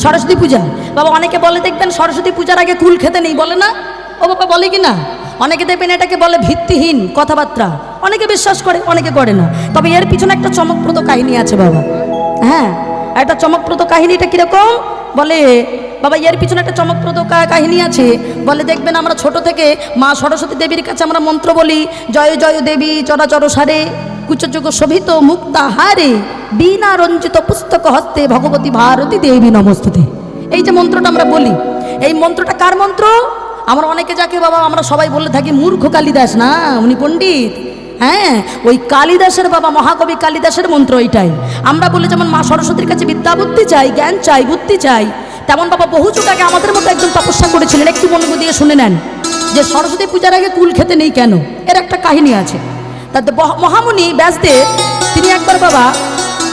সরস্বতী পূজা। বাবা অনেকে বলে দেখবেন সরস্বতী পূজার আগে কুল খেতে নেই, বলে না? ও বাবা বলে কি না? অনেকে দেখবেন এটাকে বলে ভিত্তিহীন কথাবার্তা, অনেকে বিশ্বাস করে অনেকে করে না। তবে এর পিছনে একটা চমকপ্রদ কাহিনী আছে বাবা। হ্যাঁ, একটা চমকপ্রদ কাহিনীটা কীরকম বলে বাবা, এর পিছনে একটা চমকপ্রদ কাহিনী আছে। বলে দেখবেন আমরা ছোট থেকে মা সরস্বতী দেবীর কাছে আমরা মন্ত্র বলি, জয় জয় দেবী চরাচর সারে কুচযোগ শোভিত মুক্তা হারে বীণা রঞ্জিত পুস্তক হস্তে ভগবতী ভারতী দেবী নমস্তুতে। এই যে মন্ত্রটা আমরা বলি, এই মন্ত্রটা কার মন্ত্র? আমরা অনেকে যাকে বাবা আমরা সবাই বলে থাকি মূর্খ কালিদাস, না উনি পণ্ডিত। হ্যাঁ, ওই কালিদাসের বাবা মহাকবি কালিদাসের মন্ত্র এইটাই। আমরা বলি যেমন মা সরস্বতীর কাছে বিদ্যা বুদ্ধি চাই, জ্ঞান চাই, বুদ্ধি চাই, তেমন বাবা বহু যুগ আগে আমাদের মতো একজন তপস্যা করেছিলেন। একটু মনোযোগ দিয়ে শুনে নেন যে সরস্বতী পূজার আগে কুল খেতে নেই কেন, এর একটা কাহিনী আছে। তাতে মহামুনি ব্যাসদেব তিনি একবার বাবা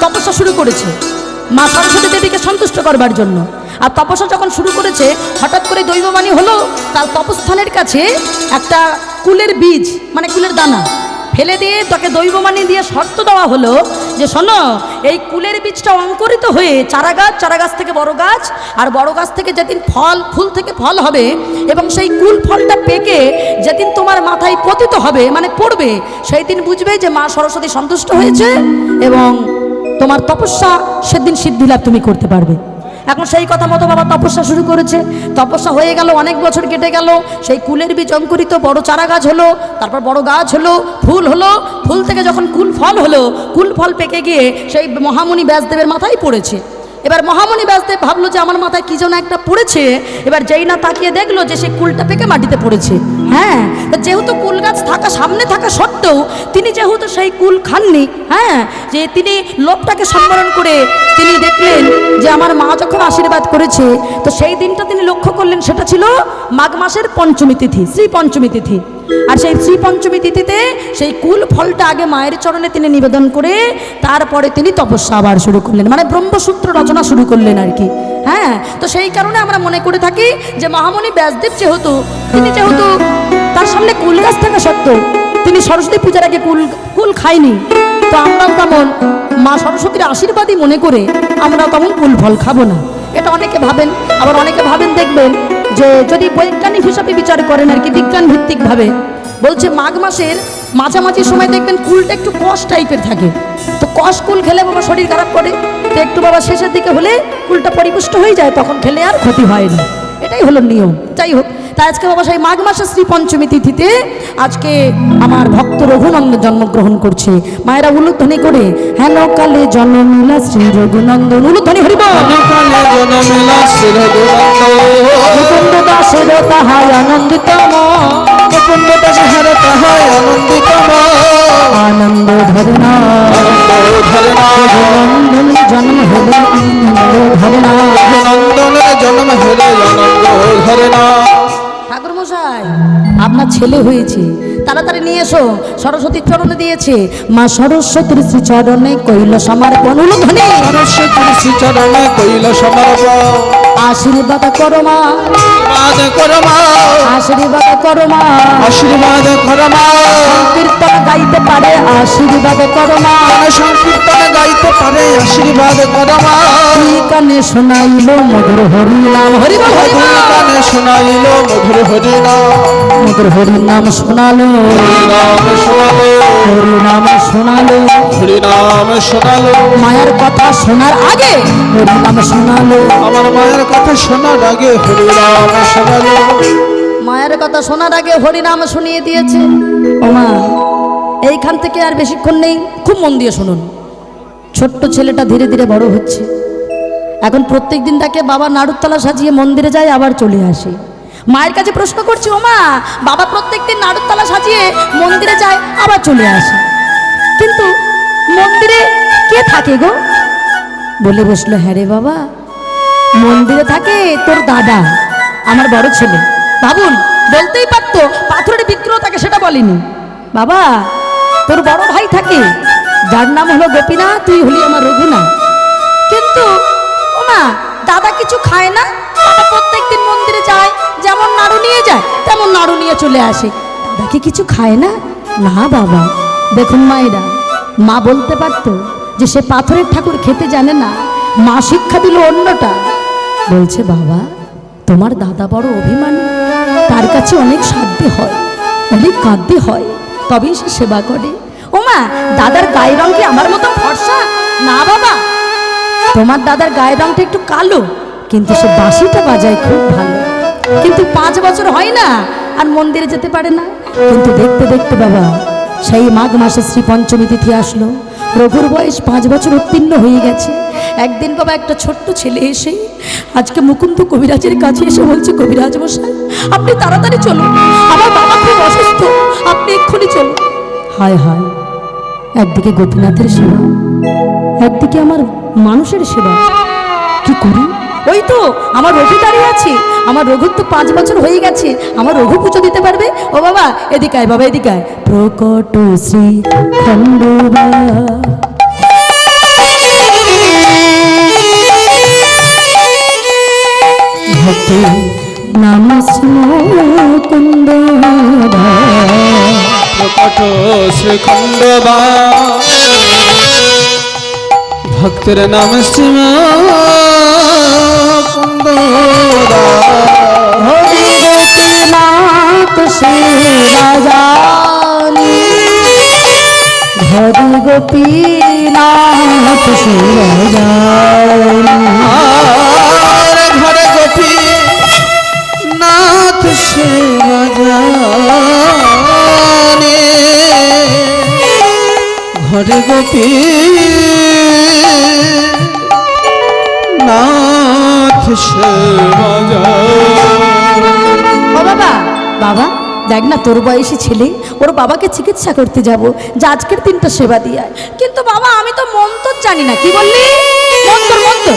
তপস্যা শুরু করেছে মা সরস্বতী দেবীকে সন্তুষ্ট করবার জন্য। আর তপস্যা যখন শুরু করেছে হঠাৎ করে দৈববাণী হলো তার তপস্থানের কাছে একটা কুলের বীজ মানে কুলের দানা ফেলে দিয়ে তাকে দৈববাণী দিয়ে শর্ত দেওয়া হলো যে শোনো, এই কুলের বীজটা অঙ্কুরিত হয়ে চারা গাছ, চারা গাছ থেকে বড় গাছ, আর বড় গাছ থেকে যেদিন ফল, ফুল থেকে ফল হবে এবং সেই কুল ফলটা পেকে যেদিন তোমার মাথায় পতিত হবে মানে পড়বে, সেই দিন বুঝবে যে মা সরস্বতী সন্তুষ্ট হয়েছে এবং তোমার তপস্যা সেদিন সিদ্ধি লাভ তুমি করতে পারবে। এখন সেই কথা মতো বাবা তপস্যা শুরু করেছে। তপস্যা হয়ে গেল, অনেক বছর কেটে গেল, সেই কুলের বীজ অঙ্কুরিত বড় চারা গাছ হলো, তারপর বড় গাছ হলো, ফুল হলো, ফুল থেকে যখন কুল ফল হলো, কুল ফল পেকে গিয়ে সেই মহামুনি ব্যাসদেবের মাথায় পড়েছে। এবার মহামুনি ব্যাসদেব ভাবলো যে আমার মাথায় কী যেন একটা পড়েছে। এবার যেই না তাকিয়ে দেখলো যে সেই কুলটা পেকে মাটিতে পড়েছে। হ্যাঁ, তো যেহেতু কুল গাছ থাকা সামনে থাকা সত্ত্বেও তিনি যেহেতু সেই কুল খাননি, হ্যাঁ, যে তিনি লোভটাকে সম্বরণ করে তিনি দেখলেন যে আমার মা যখন আশীর্বাদ করেছে, তো সেই দিনটা তিনি লক্ষ্য করলেন সেটা ছিল মাঘ মাসের পঞ্চমী তিথি, শ্রী পঞ্চমী তিথি। আর সেই শ্রী পঞ্চমী তিথিতে সেই কুল ফলটা আগে মায়ের চরণে তিনি নিবেদন করে তারপরে তিনি তপস্যা আবার শুরু করলেন, মানে ব্রহ্মসূত্র রচনা শুরু করলেন আর কি। হ্যাঁ, তো সেই কারণে আমরা মনে করে থাকি যে মহামুনি ব্যাসদেব যেহেতু তার সামনে কুল গাছ থাকা সত্ত্বেও তিনি সরস্বতী পূজার আগে কুল খায়নি, তো আমরাও তেমন মা সরস্বতীর আশীর্বাদই মনে করে আমরা তেমন কুল ফল খাবো না। এটা অনেকে ভাবেন, আবার অনেকে ভাবেন দেখবেন যে যদি বৈজ্ঞানিক হিসাবে বিচার করেন আর কি, বিজ্ঞান ভিত্তিকভাবে বলছে মাঘ মাসের মাঝামাঝি সময় দেখবেন কুলটা একটু কষ টাইপের থাকে, তো কষ কুল খেলে বাবা শরীর খারাপ করে, তো একটু বাবা শেষের দিকে হলে কুলটা পরিপুষ্ট হয়ে যায়, তখন খেলে আর ক্ষতি হয় না। এটাই হলো নিয়ম। যাই হোক, তাই আজকে বাবা সেই মাঘ মাসের শ্রী পঞ্চমী তিথিতে আজকে আমার ভক্ত রঘুনন্দন জন্মগ্রহণ করছে। মায়েরা উলুধ্বনি করে হেন কালে জন্মিলা শ্রী রঘুনন্দন, উলুধ্বনি হরিব মুকুন্দ দাসের তাহাই আনন্দিত মুকুন্দ দাসের তাহাই আনন্দিত আনন্দ ধরনা রঘুনন্দন জন্ম হলে ধরনা রঘুনন্দনের জন্ম হলে আনন্দ ধরনা। ঠাকুর মশাই আপনার ছেলে হয়েছে, তাড়াতাড়ি নিয়ে এসো, সরস্বতীর চরণে দিয়েছে। মা সরস্বতীর শ্রী চরণে কইল সমর্পণ, উলুধ্বনি সরস্বতীর শ্রী চরণে কইল সমর্পণ। আশীর্বাদ করো মা, আশীর্বাদ করো মা, আশীর্বাদ করো মা, সংকীর্তন গাইতে পারে আশীর্বাদ করো মা, সংকীর্তন গাইতে পারে আশীর্বাদ করো মা। তুই কানে শোনাইল মধুর হরি নাম, হরি কানে শোনাইল মধুর হরি নাম, মধুর হরি নাম শোনালো, হরি নাম শোনালো, হরি নাম শোনালো। মায়ের কথা শোনার আগে হরি নাম শোনালো, আমার মায়ের কথা শোনার আগে হরি নাম শোনালো। মায়ের কথা শোনার আগে হরি নাম শুনিয়ে দিয়েছে। ও মা, এইখান থেকে আর বেশিক্ষণ নেই, খুব মন দিয়ে শুনুন। ছোট্ট ছেলেটা ধীরে ধীরে বড় হচ্ছে। এখন প্রত্যেক দিন তাকে বাবা নাড়ুতলা সাজিয়ে মন্দিরে যায়, আবার চলে আসে। মায়ের কাছে প্রশ্ন করছি, ও মা, বাবা প্রত্যেকদিন নাড়ুতলা সাজিয়ে মন্দিরে যায় আবার চলে আসে, কিন্তু মন্দিরে কে থাকে গো? বলে বসলো, হ্যাঁ রে বাবা, মন্দিরে থাকে তোর দাদা, আমার বড় ছেলে। ভাবুন, বলতেই পারতো পাথরের বিগ্রহ থাকে, সেটা বলিনি। বাবা, তোর বড় ভাই থাকে যার নাম হলো গোপীনাথ, তুই হলি আমার রঘুনাথ। কিন্তু ও মা, দাদা কিছু খায় না? দাদা প্রত্যেকদিন মন্দিরে যায়, যেমন নাড়ু নিয়ে যায় তেমন নাড়ু নিয়ে চলে আসে, দাদা কি কিছু খায় না? না বাবা। দেখুন মায়েরা, মা বলতে পারতো যে সে পাথরের ঠাকুর খেতে জানে না, মা শিক্ষা দিল অন্যটা। বলছে বাবা তোমার দাদা বড় অভিমানী, তার কাছে অনেক সাধ্য হয়, অনেক কাঁদতে হয়, তবেই সে সেবা করে। ও মা, দাদার গায়ের রং কি আমার মতো ফর্সা? না বাবা, তোমার দাদার গায়ের রংটা একটু কালো, কিন্তু সে বাঁশিটা বাজায় খুব ভালো। কিন্তু 5 বছর হয় না আর মন্দিরে যেতে পারে না। কিন্তু দেখতে দেখতে বাবা সেই মাঘ মাসে শ্রী পঞ্চমী তিথি আসলো, রঘুর বয়স 5 বছর উত্তীর্ণ হয়ে গেছে। একদিন বাবা একটা ছোট্ট ছেলে এসে আজকে মুকুন্দ কবিরাজের কাছে এসে বলছে, কবিরাজ মশাই আপনি তাড়াতাড়ি চলুন, আমার বাবা খুব অসুস্থ, আপনি এক্ষুনি চলুন। হায় হায়, একদিকে গোপীনাথের সেবা, একদিকে আমার মানুষের সেবা, কি করি? ওই তো আমার রঘু দাঁড়িয়ে আছে, আমার রঘুর তো 5 বছর হয়ে গেছে, আমার রঘু পুজো দিতে পারবে। ও বাবা এদিকে আয়, বাবা এদিকে আয়। প্রকট শ্রী খণ্ডবা ভক্তি নাম মুকুন্দ, প্রকট শ্রী খণ্ডবা ভক্তের নাম শ্রী মুকুন্দ, হরি গোপীনাথ শ্রী রাজানি, হরি গোপীনাথ শ্রী রাজানি, ঘরে গোপী নাথ শ্রী রাজানি, ঘরে গোপী নাথ শ্রী রাজানি। ও বাবা, বাবা দেখ না তোর বয়সী ছেলে, ওর বাবাকে চিকিৎসা করতে যাব, যে আজকের দিনটা সেবা দিয়ে আয়। কিন্তু বাবা আমি তো মন্ত্র জানি না। কি বললি? মন্ত্র মন্ত্র,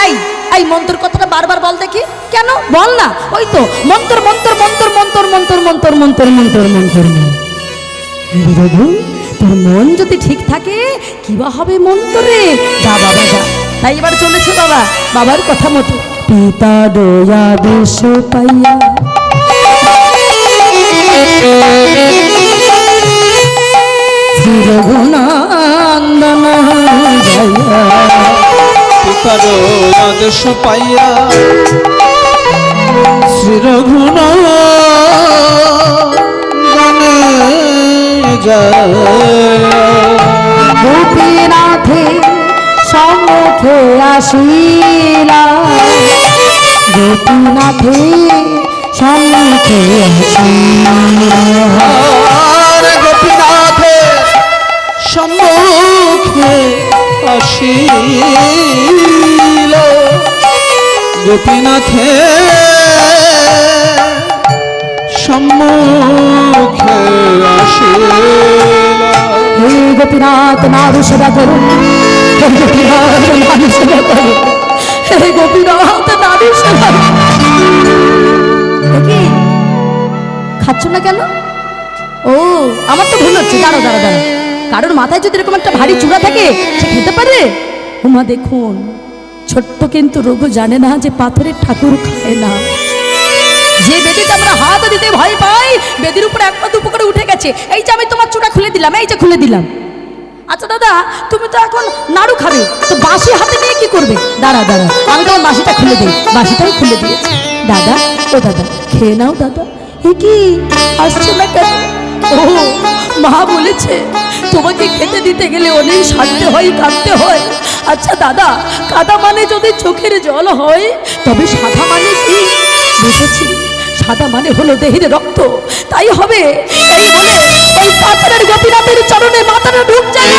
এই এই মন্ত্র কথাটা বারবার বল দেখি। কেন বল না? ওই তো মন্ত্র মন্ত্র মন্ত্র মন্ত্র মন্ত্র মন্ত্র মন্ত্র মন্ত্র মন্ত্র। রঘু তোর মন যদি ঠিক থাকে কিবা হবে মন্ত্রে, যা বাবা যা। তাই এবার চলেছে বাবা বাবার কথা মতো। পিতা দয়া দেশ পাইয়া শ্রী রঘুনন্দন জয়া, পিতার আদেশ পাইয়া শ্রী রঘুনন্দনে জয়। গোপীনাথে সম্মুখে আসিলা, গোপীনাথে সম্মুখে আসিলা, গোপীনাথে সম্মুখে আসিল, গোপীনাথে সম্মুখে আসিল। হে গোপীনাথ নারু সেবা করুন, হে গোপীনাথ নারু সেবা করুন, হে গোপীনাথ নারু সেবা। কি খাচ্ছ না কেন? ও আমার তো ভুল হচ্ছে, দাঁড়ো দাঁড়ো দাঁড়ো। কারোর মাথায় যদি এরকম একটা ভারী চূড়া থাকে সে খেতে পারে? উমা দেখুন, ছোট্ট কিন্তু রঘু জানে না যে পাথরের ঠাকুর খায় না। যে বেদিতে আমরা হাত দিতে ভয় পাই, বেদির উপরে এক পা দুপো করে উঠে গেছে। এই যে আমি তোমার চূড়া খুলে দিলাম, এই যে খুলে দিলাম। আচ্ছা দাদা তুমি তো এখন নাড়ু খাবে, তো বাঁশি হাতে নিয়ে কি করবে? দাঁড়া দাঁড়া, আমি তোমার বাঁশিটা খুলে দিই। বাঁশিটাই খুলে দিয়েছি। দাদা ও দাদা খেয়ে নাও দাদা। এ কি আসছে না কেন? ও মা বলেছে তোমাকে খেতে দিতে গেলে অনেক সাধতে হয়, কাঁদতে হয়। আচ্ছা দাদা, কাদা মানে যদি চোখের জল হয় তবে সাদা মানে কি? বুঝেছি, সাদা মানে হলো দেহের রক্ত, তাই হবে। এই বলে ওই পাথরের গোপীনাথের চরণে মাথাটা ঢুক যায়।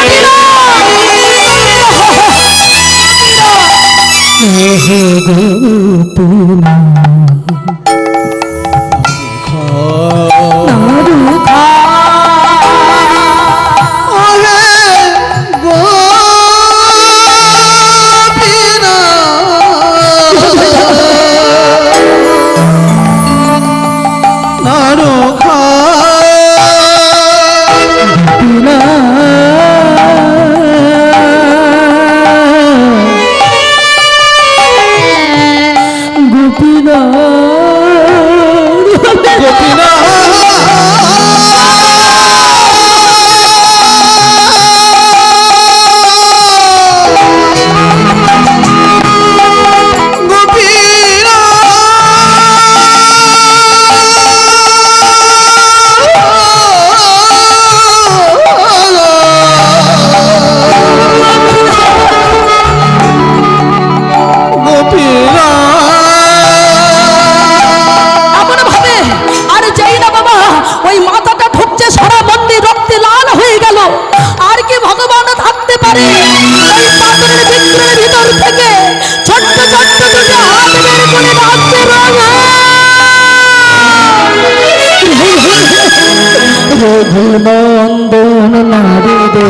রঘুনন্দন নারদে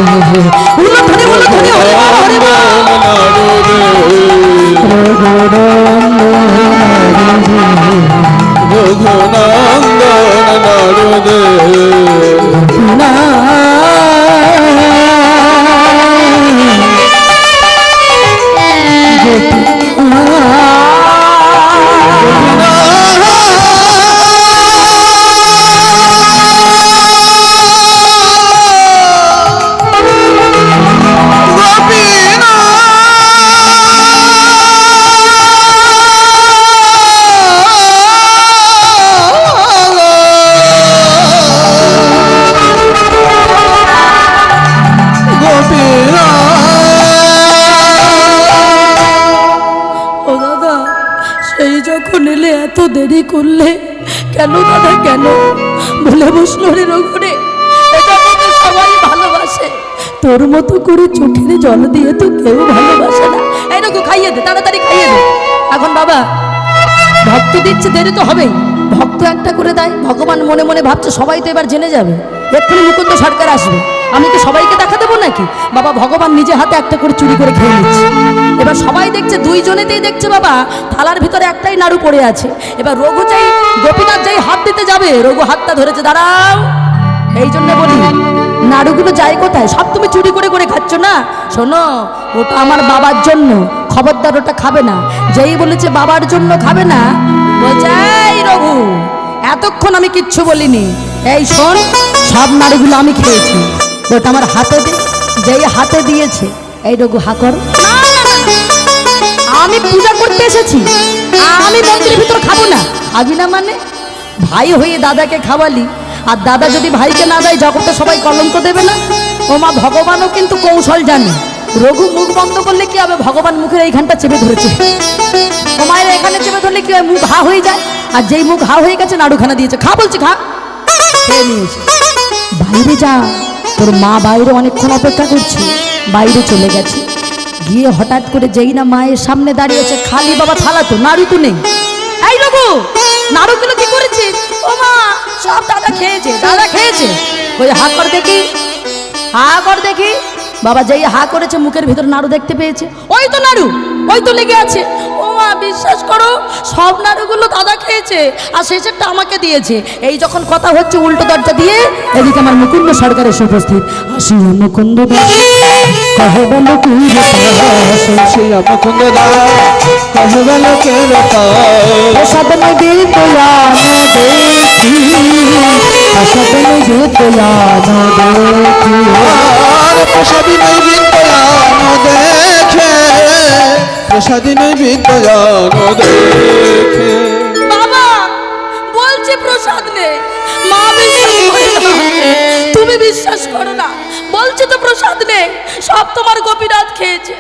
উল্লধ্বনি উল্লধ্বনি হরি বল হরি বল। রঘুনন্দন নারদে ও দাদা, সেই যখন এলে এত দেরি করলে কেন দাদা, কেন? বলে বসলো রে রঘুরে, এটা তোকে সবাই ভালোবাসে, তোর মতো করে চোখের জল দিয়ে তো কেউ ভালোবাসে না। এই রঘু, খাইয়ে দে, তাড়াতাড়ি খাইয়ে দে। এখন বাবা ভক্ত দিচ্ছে, দেরি তো হবেই। ভক্ত একটা করে দেয়, ভগবান মনে মনে ভাবছে সবাই তো এবার জেনে যাবে, এক্ষুনি মুকুন্দ সরকার আসবে, আমি কি সবাইকে দেখা দেবো নাকি? বাবা ভগবান নিজে হাতে একটা করে চুরি করে খেয়ে নিচ্ছে। এবার সবাই দেখছে, দুইজনেতেই দেখছে বাবা থালার ভিতরে একটাই নাড়ু পড়ে আছে। এবার রঘু চাই, গোপীনাথ যাই হাত দিতে যাবে, রঘু হাতটা ধরেছে, দাঁড়াও। এই জন্য বলি, নাড়ুগুলো যায় কোথায়? সব তুমি চুরি করে করে খাচ্ছ না। শোনো, ওটা আমার বাবার জন্য, খবরদার ওটা খাবে না। যেই বলেছে বাবার জন্য খাবে না, বলছে এই রঘু, এতক্ষণ আমি কিচ্ছু বলিনি, এই শোন, সব নাড়ুগুলো আমি খেয়েছি, ওটা আমার হাতে দে। যেই হাতে দিয়েছে, এই রঘু হা কর। আমি পূজা করতে এসেছি, আমি মন্দিরের ভিতর খাবো না। খাবি না মানে? ভাই হয়ে দাদাকে খাওয়ালি, আর দাদা যদি ভাইকে না দেয় জগতে সবাই কলঙ্ক দেবে না? ও মা, ভগবানও কিন্তু কৌশল জানে। রঘু মুখ বন্ধ করলে কি হবে? ভগবান মুখের এইখানটা চেপে ধরেছে, ও মায়ের এখানে চেপে ধরলে কি হয়? মুখ হা হয়ে যায়, আর যেই মুখ হা হয়ে গেছে নাড়ুখানা দিয়েছে, খা বলছে, খা। খেয়ে নিয়েছে। বাইরে যা, তোর মা বাইরে অনেকক্ষণ অপেক্ষা করছে। বাইরে চলে গেছে, গিয়ে হঠাৎ করে যেই না মায়ের সামনে দাঁড়িয়েছে, খালি বাবা থালা তো, নাড়ু তো নেই। এই রঘু, নাড়ুগুলো কি করেছিস? ও মা, সব দাদা খেয়েছে, দাদা খেয়েছে। ওই হা কর দেখি, হা কর দেখি। বাবা যেই হা করেছে, মুখের ভিতর নাড়ু দেখতে পেয়েছে। ওই তো নাড়ু, ওই তো লেগে আছে। ও মা, বিশ্বাস করো, সব নাড়ুগুলো দাদা খেয়েছে, আর শেষেরটা আমাকে দিয়েছে। এই যখন কথা হচ্ছে, উল্টো দরজা দিয়ে এদিকে আমার মুকুন্দ সরকার এসে উপস্থিত। আসি মুকুন্দ দাস, কহে বলো কি মুকুন্দ দাস, কহে বলো কে প্রসাদ নদী তোলানো দেখি, প্রসাদ নদী তোলানো দেখি, প্রসাদী নৈবিদ্যানো দেখে, প্রসাদী নৈবিদ্যানো দেখে। বাবা বলছে প্রসাদ নেই, মা বিশ্বাস করে না, তুমি বিশ্বাস করো না, বলছে তো প্রসাদ নেই, সব তোমার গোপীনাথ খেয়েছে।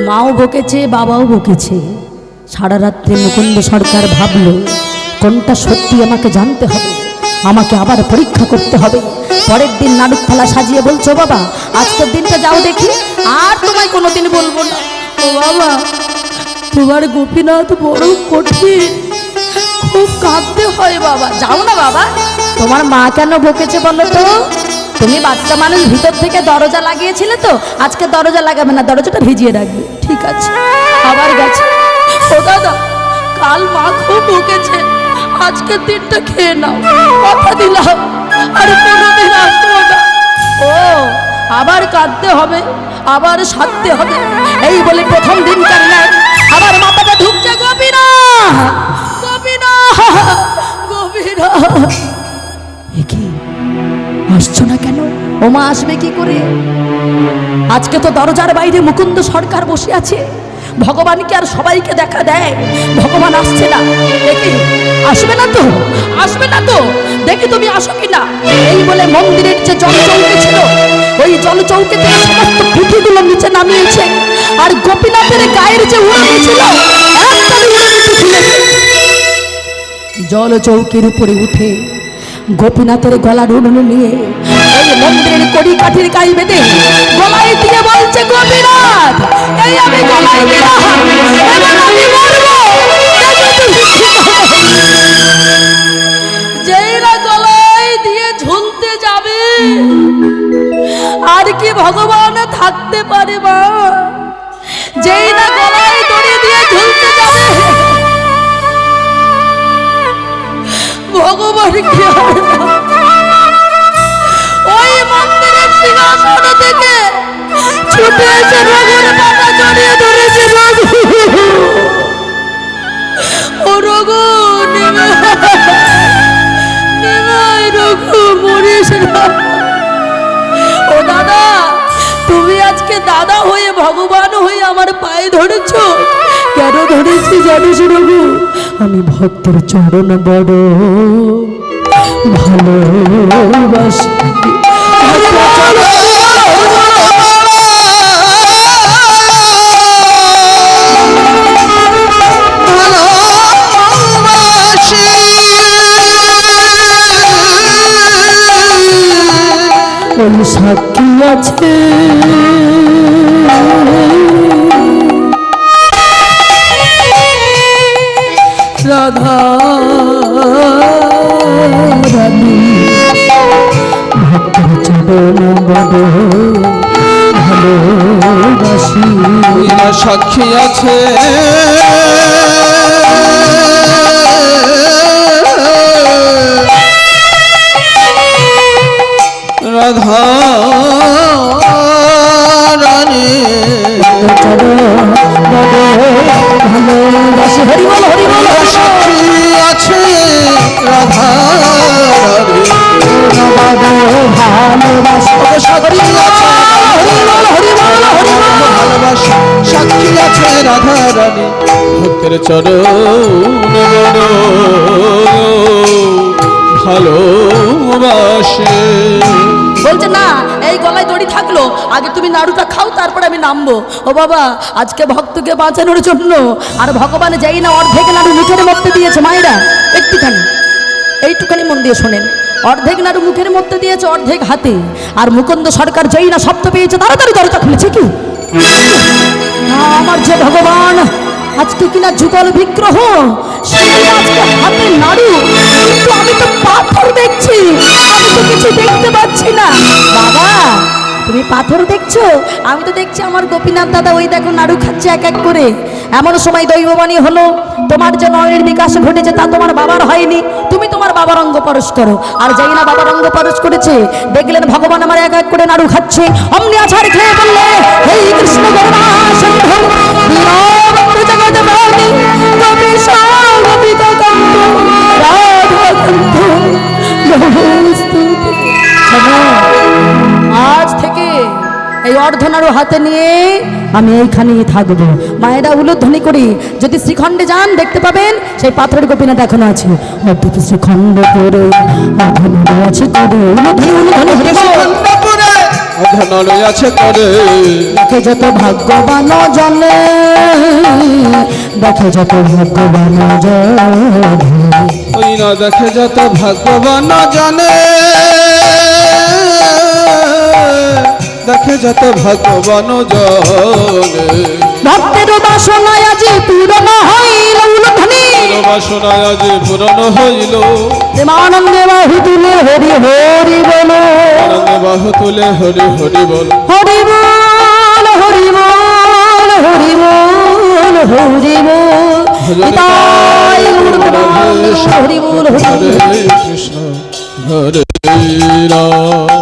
মাও বকেছে, বাবাও বকেছে। সারা রাত্রে মুকুন্দ সরকার ভাবলো, কোনটা সত্যি আমাকে জানতে হবে, আমাকে আবার পরীক্ষা করতে হবে। পরের দিন নাড়ুর থালা সাজিয়ে বলছো, বাবা আজকের দিনটা যাও দেখি, আর তোমায় কোনোদিন বলবো না। ও বাবা, তোমার গোপীনাথ বড় কঠিন, খুব কাঁদতে হয় বাবা। যাও না বাবা। তোমার মা কেন বকেছে বলো তো? তুমি বাচ্চা মানুষ, ভিতর থেকে দরজা লাগিয়েছিলে তো, আজকে দরজা লাগাবে না, দরজাটা ভিজিয়ে রাখবে। ঠিক আছে, আবার গেছে। ও দাদা, কাল মা খুব বকেছে, আজকের দিনটা খেয়ে নাও, কথা দিলাম আর কোনোদিন আসবো না। ও, আবার কাঁদতে হবে, আবার সাধতে হবে। এই বলে প্রথম দিনকার ন্যায় আবার মাথাটা ঢুকছে। গোপীনা, গোপীনা, গোপীনা, কি আসছো না কেন? ও মা আসবে কি করে? আজকে তো দরজার বাইরে মুকুন্দ সরকার বসে আছে, ভগবান কি আর সবাইকে দেখা দেয়? ভগবান আসছে না, দেখি আসবে না তো, আসবে না তো, দেখি তুমি আসো কিনা। এই বলে মন্দিরের যে জলচৌকি ছিল, ওই জলচৌকি থেকে সমস্ত পুঁথিগুলো নিচে নামিয়েছে, আর গোপীনাথের গায়ের যে উড়ানি ছিল, একটাই উড়ানি খুলে জলচৌকির উপরে উঠে গোপীনাথের গলার উড়ানি নিয়ে এই মন্দিরের কড়ি কাঠির গায়ে বেঁধে গলায় দিয়ে বলছে, গোপীনাথ এই আমি গলায় দিলাম, এবার আমি মরবো। যেই না গলায় দিয়ে ঝুলতে যাবে, আমার কি হবে না? ওই মন্দিরের সিংহাসন থেকে ছুটে এসে রঘুর মাথা জড়িয়ে ধরেছে। রঘু, ও রঘু, নেমে আয় রঘু, মরিস না। ও দাদা, তুমি আজকে দাদা হয়ে ভগবান হয়ে আমার পায়ে ধরেছ। কেন ধরেছি জানিস রঘু? আমি ভক্তের চরণ বড় ভালোবাসি। ওই সাক্ষী আছে রাধা রানী, ভক্তের চরণ বড় ভালোবাসি। সাক্ষী আছে রাধা রানী, ভালোবাসি। হরি বল, হরি বল। সাক্ষী আছে রাধা রানী, ভালোবাসি। সাক্ষী আছে ভালোবাসা, সাক্ষী আছে রাধা রানী, ভক্তের চরণ বড় ভালোবাসে। বলছে না, এই গলায় দড়ি থাকলো, আগে তুমি নাড়ুটা খাও, তারপরে আমি নামবো। ও বাবা, আজকে ভক্তকে বাঁচানোর জন্য আর ভগবান যাই না অর্ধেক নাড়ু মুখের মধ্যে দিয়েছে। মায়েরা একটুখানি, এইটুখানি মন দিয়ে শোনেন। অর্ধেক নাড়ু মুখের মধ্যে দিয়েছে, অর্ধেক হাতে। আর মুকুন্দ সরকার যেই না শব্দ পেয়েছে, তাড়াতাড়ি দরজা খুলেছে। কি আমার যে ভগবান, আজকে কিনা যুগল বিগ্রহ, সে আজকে হাতে নাড়ু, কিন্তু আমি তো পাথর দেখছি, আমি তো কিছু দেখতে পাচ্ছি না। বাবা, তুমি পাথর দেখছো, আমি তো দেখছি আমার গোপীনাথ দাদা ওই দেখো নাড়ু খাচ্ছে এক এক করে। এমন সময় দৈববাণী হলো, তোমার যে নয়নের বিকাশ ঘটেছে তা তোমার বাবার হয়নি, তুমি তোমার বাবার অঙ্গ পরশ করো। আর যাই না বাবার অঙ্গ পরশ করেছে, দেখলেন ভগবান আমার এক এক করে নাড়ু খাচ্ছে। অমনি আছাড় খেয়ে বললে, হে কৃষ্ণ করুণা সিন্ধু দীনবন্ধু জগৎপতি, গোপীশ গোপিকান্ত রাধাকান্ত নমস্তুতে। আজ থেকে এই অর্ধনাড়ু হাতে নিয়ে আমি এইখানেই থাকবো। মায়েরা উলুধ্বনি করি, যদি শ্রীখণ্ডে যান দেখতে পাবেন সেই পাথরের গোপীনাথ এখনো আছে। অদ্ভুত শ্রীখণ্ড করে অর্ধনাড়ু আছে করে, উলুধ্বনি উলুধ্বনি হরি বল। অধনরে আছে করে, দেখে যত ভাগ্যবান জনে, দেখে যত ভাগ্যবান জনে, ওই না দেখে যত ভাগ্যবান জানে, দেখে যত ভাগ্যবান জনে। ভক্তের বাসনায় আজি পূরণ হইল। উলুধ্বনি বাসনায় আজ পূরণ হইল, প্রেমানন্দে বাহু তুলে হরি হরি বল, আনন্দে বাহু তুলে হরি হরি বল, হরি বল, হরি বল, হরি বল, হরি বল। নিতাই গৌর প্রেমানন্দ, হরি বল, হরি বল। হরে কৃষ্ণ হরে রাম।